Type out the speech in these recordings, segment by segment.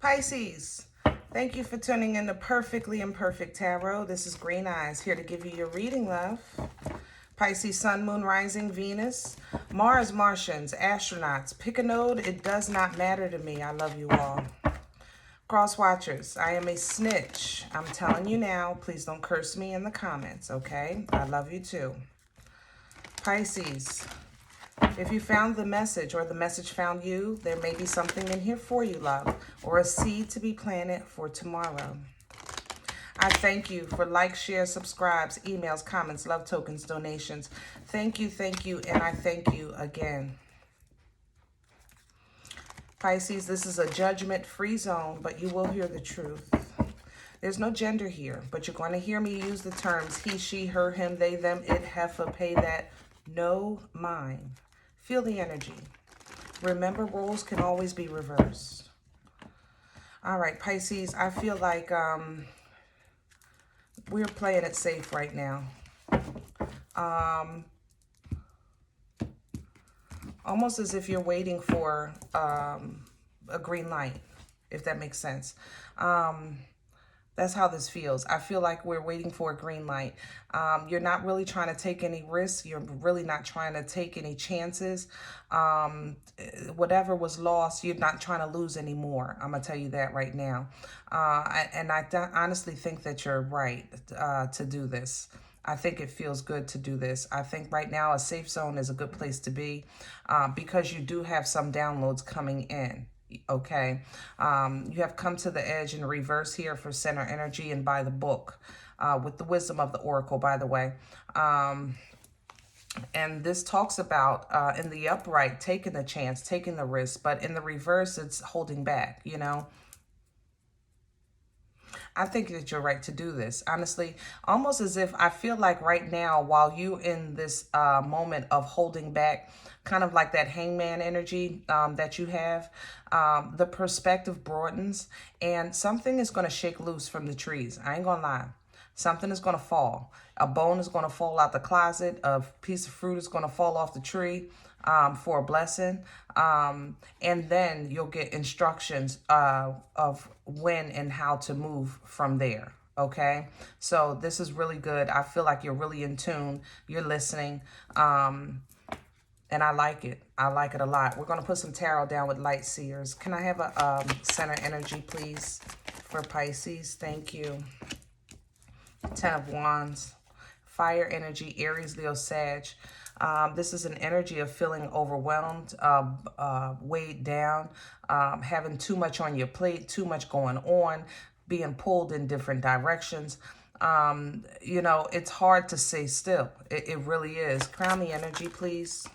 Pisces, thank you for tuning in to Perfectly Imperfect Tarot. This is Green Eyes, here to give you your reading, love. Pisces, Sun, Moon, Rising, Venus, Mars, Martians, astronauts. Pick a node. It does not matter to me. I love you all. Cross watchers, I am a snitch. I'm telling you now. Please don't curse me in the comments, okay? I love you too. Pisces, if you found the message or the message found you, there may be something in here for you, love, or a seed to be planted for tomorrow. I thank you for likes, shares, subscribes, emails, comments, love tokens, donations. Thank you, and I thank you again. Pisces, this is a judgment-free zone, but you will hear the truth. There's no gender here, but you're going to hear me use the terms he, she, her, him, they, them, it, heifer, pay that, no, mine. Feel the energy. Remember, roles can always be reversed. All right, Pisces, I feel like we're playing it safe right now. Almost as if you're waiting for a green light, if that makes sense. That's how this feels. I feel like we're waiting for a green light. You're not really trying to take any risks. You're really not trying to take any chances. Whatever was lost, you're not trying to lose anymore. I'm going to tell you that right now. And I honestly think that you're right to do this. I think it feels good to do this. I think right now a safe zone is a good place to be because you do have some downloads coming in. Okay, you have come to the edge in reverse here for center energy and by the book with the wisdom of the oracle, by the way. And this talks about in the upright taking the chance, taking the risk, but in the reverse it's holding back, you know. I think that you're right to do this. Honestly, almost as if I feel like right now, while you in this moment of holding back, kind of like that hangman energy that you have, the perspective broadens and something is going to shake loose from the trees. I ain't going to lie. Something is going to fall. A bone is going to fall out the closet. A piece of fruit is going to fall off the tree for a blessing. And then you'll get instructions of when and how to move from there. Okay, so this is really good. I feel like you're really in tune. You're listening. And I like it. I like it a lot. We're going to put some tarot down with light seers. Can I have a center energy, please, for Pisces? Thank you. 10 of Wands. Fire energy, Aries, Leo, Sag. This is an energy of feeling overwhelmed, weighed down, having too much on your plate, too much going on, being pulled in different directions. You know, it's hard to stay still. It really is. Crown the energy, please.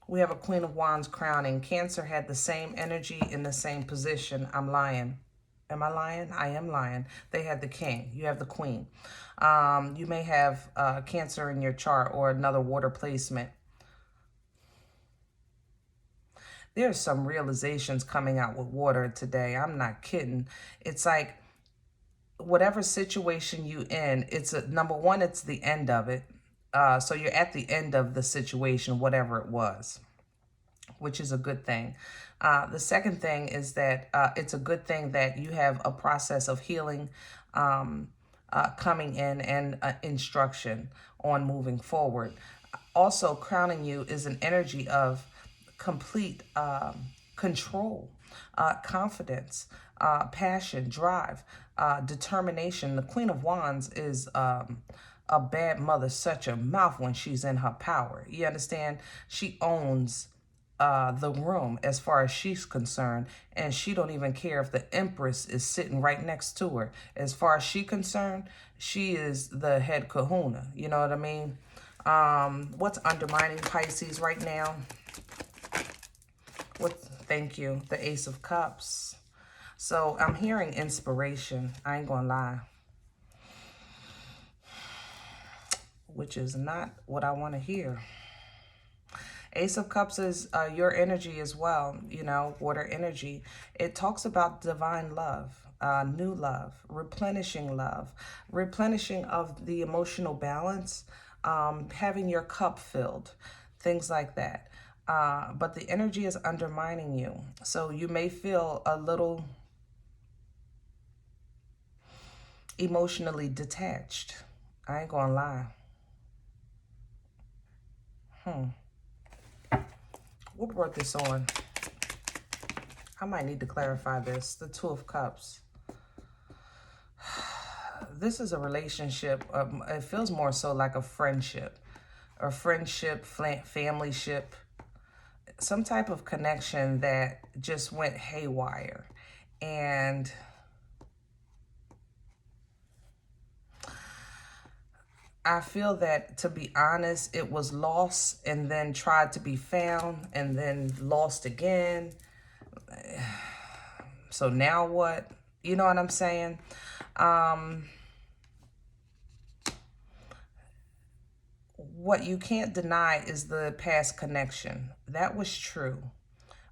We have a Queen of Wands crowning. Cancer had the same energy in the same position. I'm lying. Am I lying? I am lying. They had the King. You have the Queen. You may have Cancer in your chart or another water placement. There's some realizations coming out with water today. I'm not kidding. It's like whatever situation you in, it's number one, it's the end of it. So you're at the end of the situation, whatever it was, which is a good thing. The second thing is that it's a good thing that you have a process of healing coming in and instruction on moving forward. Also, crowning you is an energy of complete control, confidence, passion, drive, determination. The Queen of Wands is a bad mother, such a mouth when she's in her power. You understand? She owns the room as far as she's concerned, and she don't even care if the Empress is sitting right next to her. As far as she's concerned, she is the head kahuna. You know what I mean? What's undermining Pisces right now? Thank you. The Ace of Cups. So I'm hearing inspiration. I ain't gonna lie. Which is not what I want to hear. Ace of Cups is your energy as well, you know, water energy. It talks about divine love, new love, replenishing of the emotional balance, having your cup filled, things like that. But the energy is undermining you. So you may feel a little emotionally detached. I ain't gonna lie. What brought this on? I might need to clarify this. The Two of Cups. This is a relationship. It feels more so like a friendship. A friendship, familyship. Some type of connection that just went haywire. And I feel that, to be honest, it was lost and then tried to be found and then lost again. So now what? You know what I'm saying? What you can't deny is the past connection. That was true.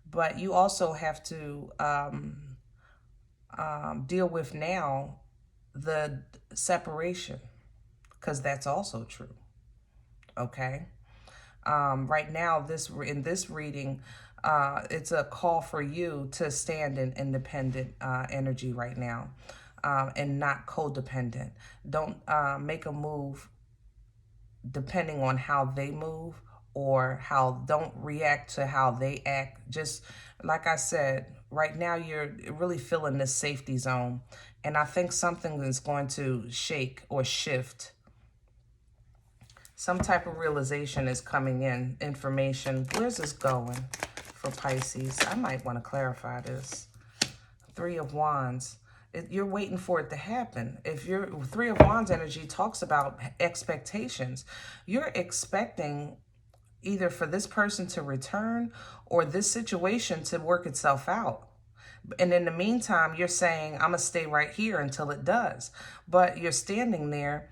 But you also have to deal with now the separation, because that's also true. Okay? Right now, in this reading, it's a call for you to stand in independent energy right now, and not codependent. Don't make a move depending on how they move, or don't react to how they act. Just like I said, right now you're really feeling this safety zone, and I think something is going to shake or shift. Some type of realization is coming in, information. Where's this going for Pisces? I might want to clarify this. Three of Wands. You're waiting for it to happen. If your Three of Wands energy talks about expectations, you're expecting either for this person to return or this situation to work itself out. And in the meantime, you're saying, I'm going to stay right here until it does. But you're standing there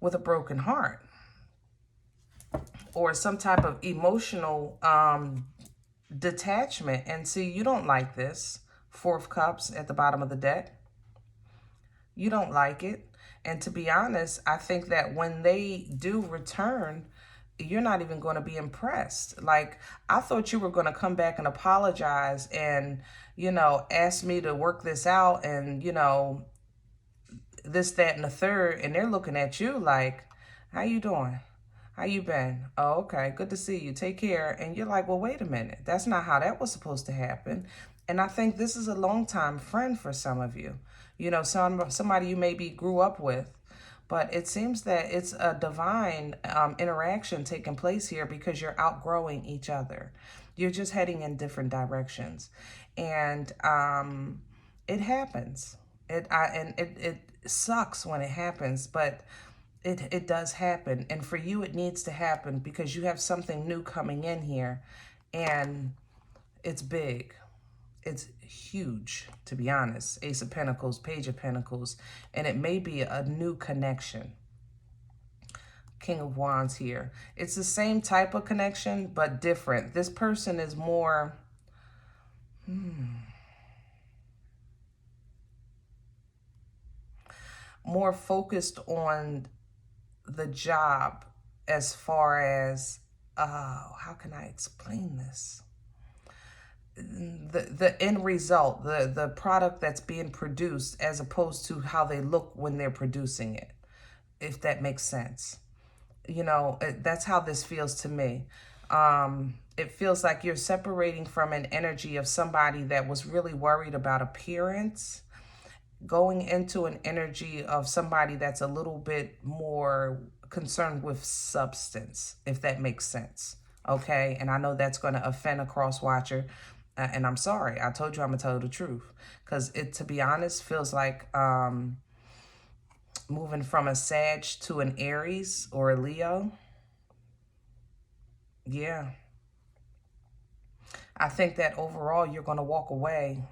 with a broken heart, or some type of emotional detachment. And see, you don't like this. Four of Cups at the bottom of the deck. You don't like it. And to be honest, I think that when they do return, you're not even going to be impressed. Like, I thought you were going to come back and apologize and, ask me to work this out and, this, that, and the third. And they're looking at you like, how you doing? How you been? Oh, okay. Good to see you. Take care. And you're like, well, wait a minute. That's not how that was supposed to happen. And I think this is a longtime friend for some of you. Somebody you maybe grew up with. But it seems that it's a divine interaction taking place here, because you're outgrowing each other. You're just heading in different directions. And it happens. It sucks when it happens, but it does happen. And for you, it needs to happen because you have something new coming in here, and it's big. It's huge, to be honest. Ace of Pentacles, Page of Pentacles, and it may be a new connection. King of Wands here. It's the same type of connection, but different. This person is more... more focused on the job, as far as... how can I explain this? The end result, the product that's being produced, as opposed to how they look when they're producing it, if that makes sense. That's how this feels to me. It feels like you're separating from an energy of somebody that was really worried about appearance, going into an energy of somebody that's a little bit more concerned with substance, if that makes sense. Okay, and I know that's going to offend a cross-watcher. And I'm sorry. I told you I'm going to tell you the truth. Because it, to be honest, feels like moving from a Sag to an Aries or a Leo. Yeah. I think that overall you're going to walk away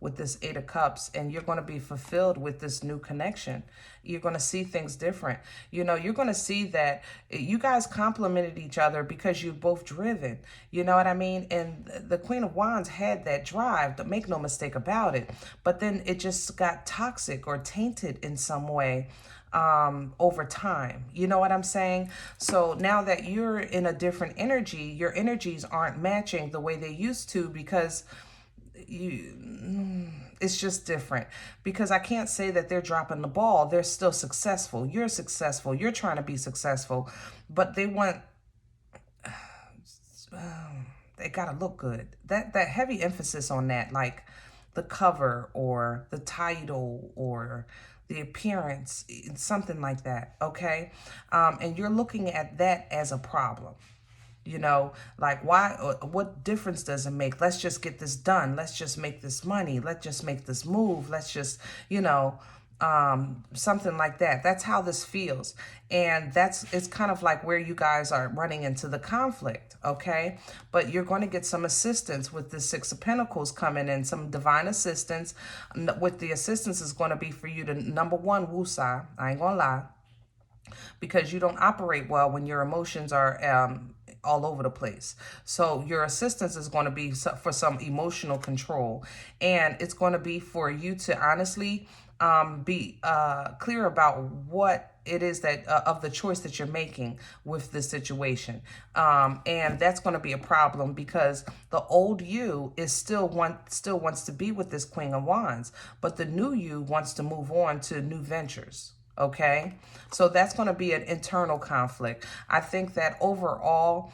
with this Eight of Cups, and you're going to be fulfilled with this new connection. You're going to see things different. You're going to see that you guys complemented each other because you're both driven. You know what I mean? And the Queen of Wands had that drive, make no mistake about it. But then it just got toxic or tainted in some way over time. You know what I'm saying? So now that you're in a different energy, your energies aren't matching the way they used to, because it's just different. Because I can't say that they're dropping the ball. They're still successful. You're successful. You're trying to be successful, but they want, they gotta look good. That heavy emphasis on that, like the cover or the title or the appearance, something like that, okay? And you're looking at that as a problem. You know, like, why, what difference does it make? Let's just get this done. Let's just make this money. Let's just make this move. Let's just, you know, something like that. That's how this feels. And it's kind of like where you guys are running into the conflict, okay? But you're going to get some assistance with the Six of Pentacles coming in, some divine assistance. With the assistance is going to be for you to, number one, woosah. I ain't gonna lie. Because you don't operate well when your emotions are all over the place. So your assistance is going to be for some emotional control. And it's going to be for you to honestly be clear about what it is that of the choice that you're making with this situation. And that's going to be a problem, because the old you is still wants to be with this Queen of Wands, but the new you wants to move on to new ventures. Okay, so that's going to be an internal conflict. I think that overall,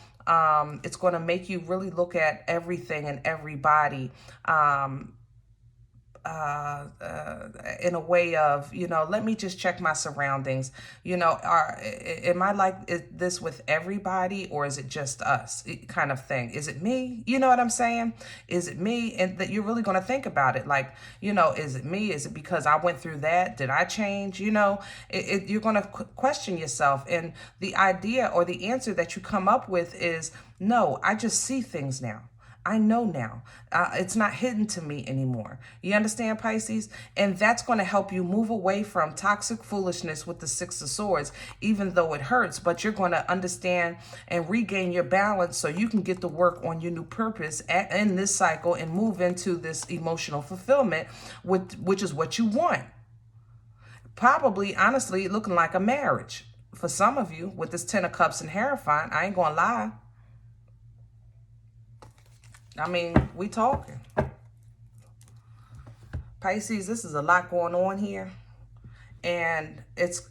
it's going to make you really look at everything and everybody in a way of, you know, let me just check my surroundings. You know, am I like this with everybody, or is it just us kind of thing? Is it me? You know what I'm saying? Is it me? And that you're really going to think about it. Like, you know, is it me? Is it because I went through that? Did I change? You know, you're going to question yourself. And the idea or the answer that you come up with is, no, I just see things now. I know now. It's not hidden to me anymore. You understand, Pisces? And that's going to help you move away from toxic foolishness with the Six of Swords, even though it hurts. But you're going to understand and regain your balance so you can get to work on your new purpose in this cycle and move into this emotional fulfillment, which is what you want. Probably, honestly, looking like a marriage for some of you with this Ten of Cups and Hierophant. I ain't going to lie. I mean, we talking. Pisces, this is a lot going on here. And it's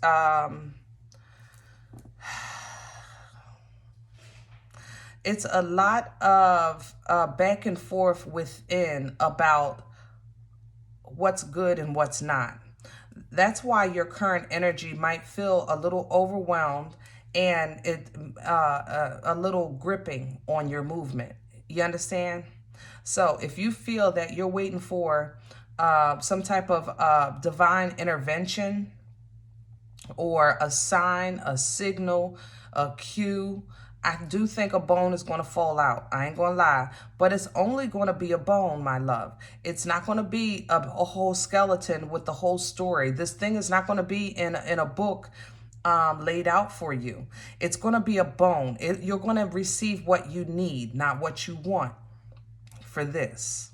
it's a lot of back and forth within about what's good and what's not. That's why your current energy might feel a little overwhelmed and a little gripping on your movement. You understand? So if you feel that you're waiting for some type of divine intervention or a sign, a signal, a cue, I do think a bone is going to fall out. I ain't going to lie. But it's only going to be a bone, my love. It's not going to be a whole skeleton with the whole story. This thing is not going to be in a book laid out for you. It's going to be a bone. You're going to receive what you need, not what you want for this.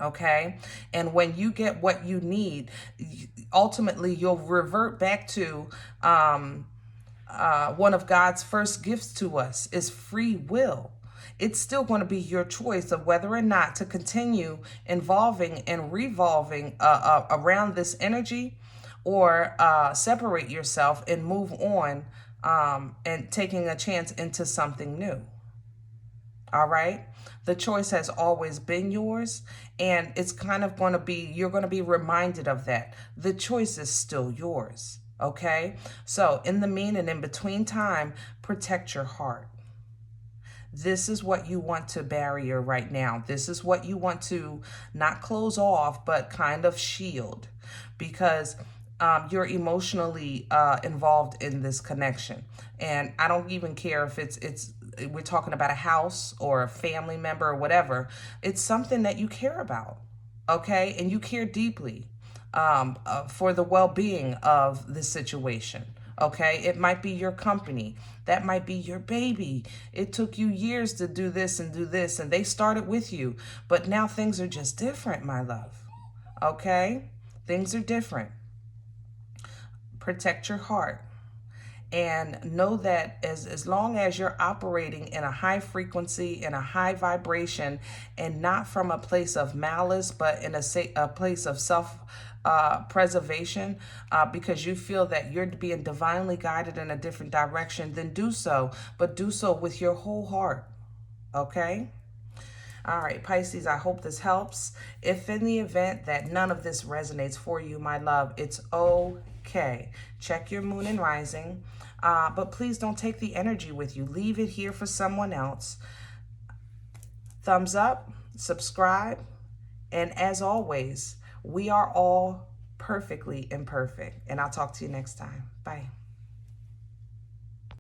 Okay? And when you get what you need, ultimately you'll revert back to one of God's first gifts to us is free will. It's still going to be your choice of whether or not to continue involving and revolving around this energy, or separate yourself and move on and taking a chance into something new. All right? The choice has always been yours, and it's kind of going to be, you're going to be reminded of that. The choice is still yours. Okay? So in the mean and in between time, protect your heart. This is what you want to barrier right now. This is what you want to not close off, but kind of shield, because you're emotionally involved in this connection. And I don't even care if we're talking about a house or a family member or whatever. It's something that you care about, okay? And you care deeply for the well-being of this situation, okay? It might be your company. That might be your baby. It took you years to do this, and they started with you. But now things are just different, my love, okay? Things are different. protect your heart. And know that as long as you're operating in a high frequency, in a high vibration, and not from a place of malice, but in a place of self-preservation, because you feel that you're being divinely guided in a different direction, then do so. But do so with your whole heart, okay? All right, Pisces, I hope this helps. If in the event that none of this resonates for you, my love, it's okay. Check your moon and rising, but please don't take the energy with you. Leave it here for someone else. Thumbs up, subscribe, and as always, we are all perfectly imperfect. And I'll talk to you next time. Bye.